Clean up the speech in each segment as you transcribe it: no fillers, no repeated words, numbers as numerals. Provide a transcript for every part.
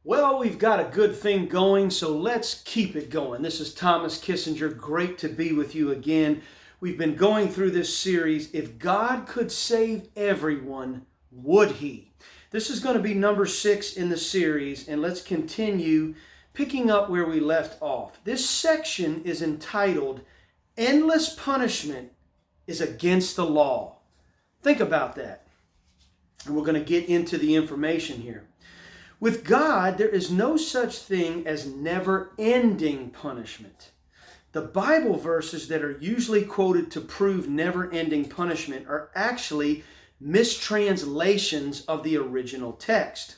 Well, we've got a good thing going, so let's keep it going. This is Thomas Kissinger. Great to be with you again. We've been going through this series, If God Could Save Everyone, Would He? This is going to be number 6 in the series, and let's continue picking up where we left off. This section is entitled, Endless Punishment is Against the Law. Think about that. And we're going to get into the information here. With God, there is no such thing as never-ending punishment. The Bible verses that are usually quoted to prove never-ending punishment are actually mistranslations of the original text.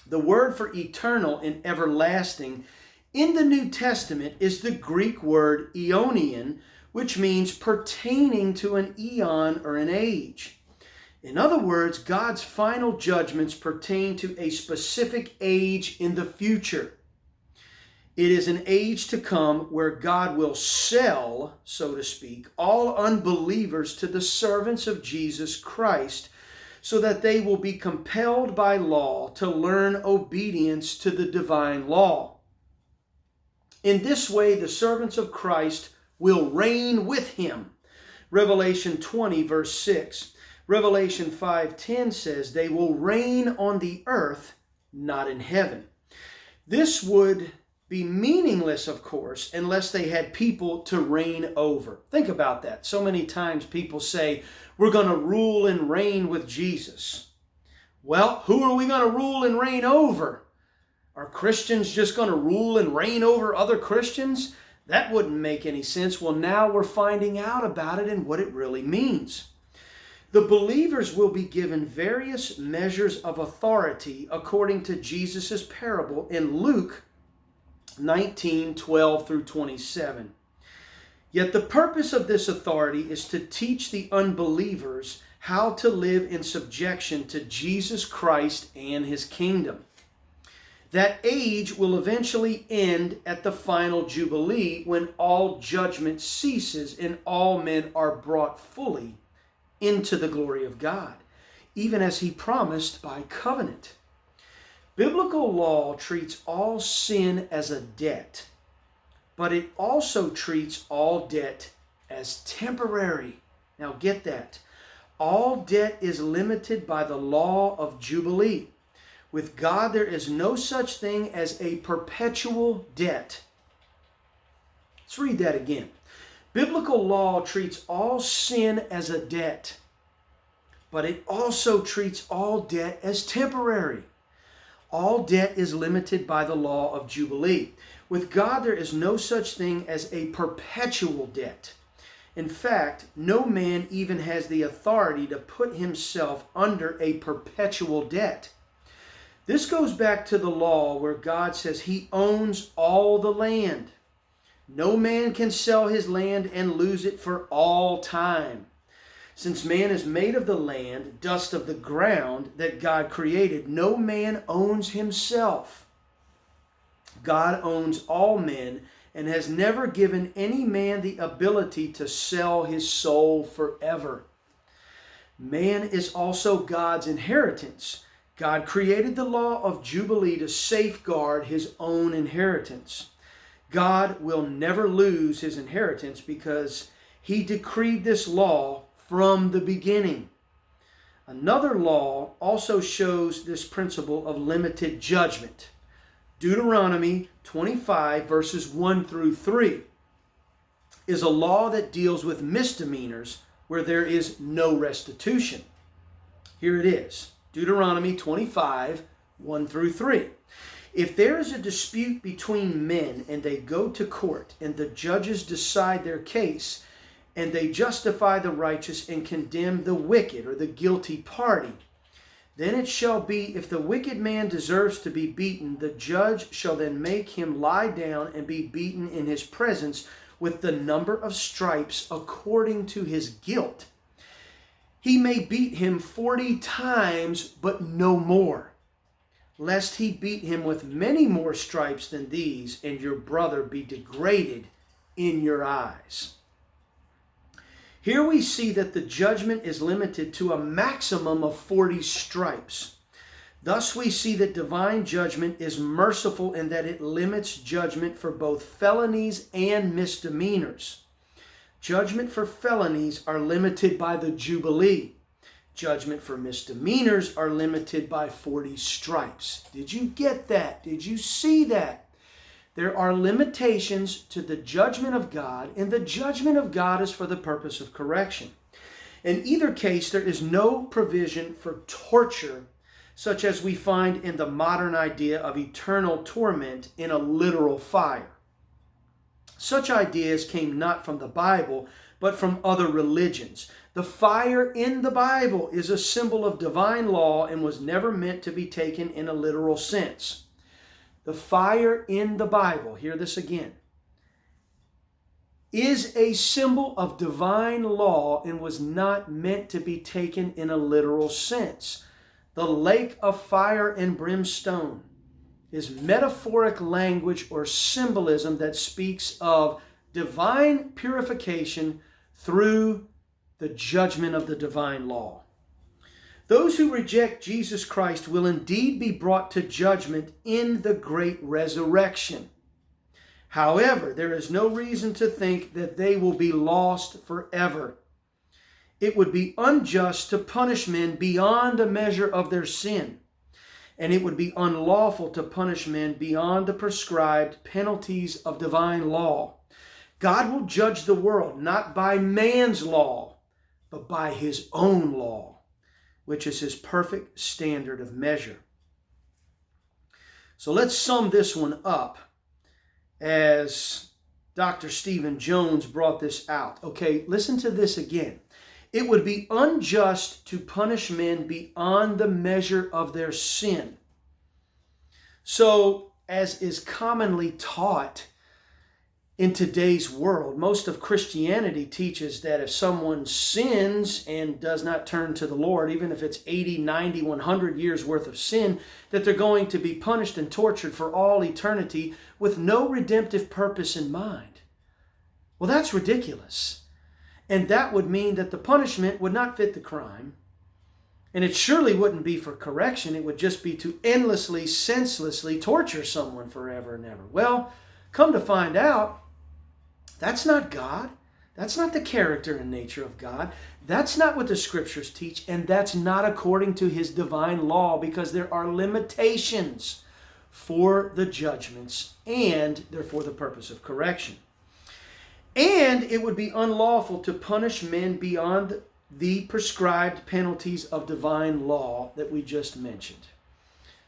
The word for eternal and everlasting in the New Testament is the Greek word aeonian, which means pertaining to an eon or an age. In other words, God's final judgments pertain to a specific age in the future. It is an age to come where God will sell, so to speak, all unbelievers to the servants of Jesus Christ so that they will be compelled by law to learn obedience to the divine law. In this way, the servants of Christ will reign with him. Revelation 20, verse 6. Revelation 5:10 says they will reign on the earth, not in heaven. This would be meaningless, of course, unless they had people to reign over. Think about that. So many times people say, we're going to rule and reign with Jesus. Well, who are we going to rule and reign over? Are Christians just going to rule and reign over other Christians? That wouldn't make any sense. Well, now we're finding out about it and what it really means. The believers will be given various measures of authority according to Jesus' parable in Luke 19:12 through 27. Yet the purpose of this authority is to teach the unbelievers how to live in subjection to Jesus Christ and his kingdom. That age will eventually end at the final Jubilee when all judgment ceases and all men are brought fully into the glory of God, even as he promised by covenant. Biblical law treats all sin as a debt, but it also treats all debt as temporary. Now get that. All debt is limited by the law of Jubilee. With God, there is no such thing as a perpetual debt. Let's read that again. Biblical law treats all sin as a debt, but it also treats all debt as temporary. All debt is limited by the law of Jubilee. With God, there is no such thing as a perpetual debt. In fact, no man even has the authority to put himself under a perpetual debt. This goes back to the law where God says he owns all the land. No man can sell his land and lose it for all time. Since man is made of the land, dust of the ground that God created, no man owns himself. God owns all men and has never given any man the ability to sell his soul forever. Man is also God's inheritance. God created the law of Jubilee to safeguard his own inheritance. God will never lose his inheritance because he decreed this law from the beginning. Another law also shows this principle of limited judgment. Deuteronomy 25 verses 1 through 3 is a law that deals with misdemeanors where there is no restitution. Here it is. Deuteronomy 25, 1 through 3. If there is a dispute between men and they go to court and the judges decide their case and they justify the righteous and condemn the wicked or the guilty party, then it shall be, if the wicked man deserves to be beaten, the judge shall then make him lie down and be beaten in his presence with the number of stripes according to his guilt. He may beat him 40 times, but no more, lest he beat him with many more stripes than these, and your brother be degraded in your eyes. Here we see that the judgment is limited to a maximum of 40 stripes. Thus we see that divine judgment is merciful in that it limits judgment for both felonies and misdemeanors. Judgment for felonies are limited by the Jubilee. Judgment for misdemeanors are limited by 40 stripes. Did you get that? Did you see that? There are limitations to the judgment of God, and the judgment of God is for the purpose of correction. In either case, there is no provision for torture, such as we find in the modern idea of eternal torment in a literal fire. Such ideas came not from the Bible, but from other religions. The fire in the Bible is a symbol of divine law and was never meant to be taken in a literal sense. The fire in the Bible, hear this again, is a symbol of divine law and was not meant to be taken in a literal sense. The lake of fire and brimstone is metaphoric language or symbolism that speaks of divine purification through the judgment of the divine law. Those who reject Jesus Christ will indeed be brought to judgment in the great resurrection. However, there is no reason to think that they will be lost forever. It would be unjust to punish men beyond the measure of their sin, and it would be unlawful to punish men beyond the prescribed penalties of divine law. God will judge the world not by man's law, but by his own law, which is his perfect standard of measure. So let's sum this one up as Dr. Stephen Jones brought this out. Okay, listen to this again. It would be unjust to punish men beyond the measure of their sin. So, as is commonly taught in today's world, most of Christianity teaches that if someone sins and does not turn to the Lord, even if it's 80, 90, 100 years worth of sin, that they're going to be punished and tortured for all eternity with no redemptive purpose in mind. Well, that's ridiculous. And that would mean that the punishment would not fit the crime. And it surely wouldn't be for correction. It would just be to endlessly, senselessly torture someone forever and ever. Well, come to find out, that's not God. That's not the character and nature of God. That's not what the scriptures teach. And that's not according to his divine law, because there are limitations for the judgments and they're for the purpose of correction. And it would be unlawful to punish men beyond the prescribed penalties of divine law that we just mentioned.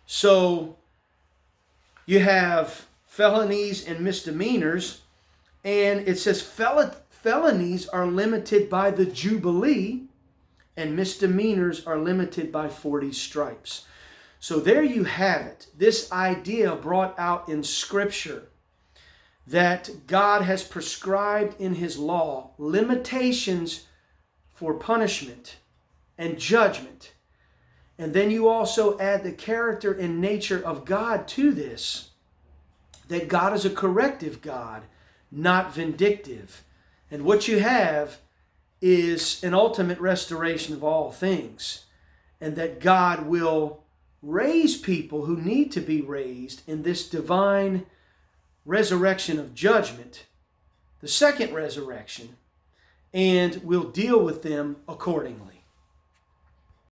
So you have felonies and misdemeanors, and it says felonies are limited by the Jubilee, and misdemeanors are limited by 40 stripes. So there you have it, this idea brought out in Scripture, that God has prescribed in his law limitations for punishment and judgment. And then you also add the character and nature of God to this, that God is a corrective God, not vindictive. And what you have is an ultimate restoration of all things, and that God will raise people who need to be raised in this divine resurrection of judgment, the second resurrection, and will deal with them accordingly.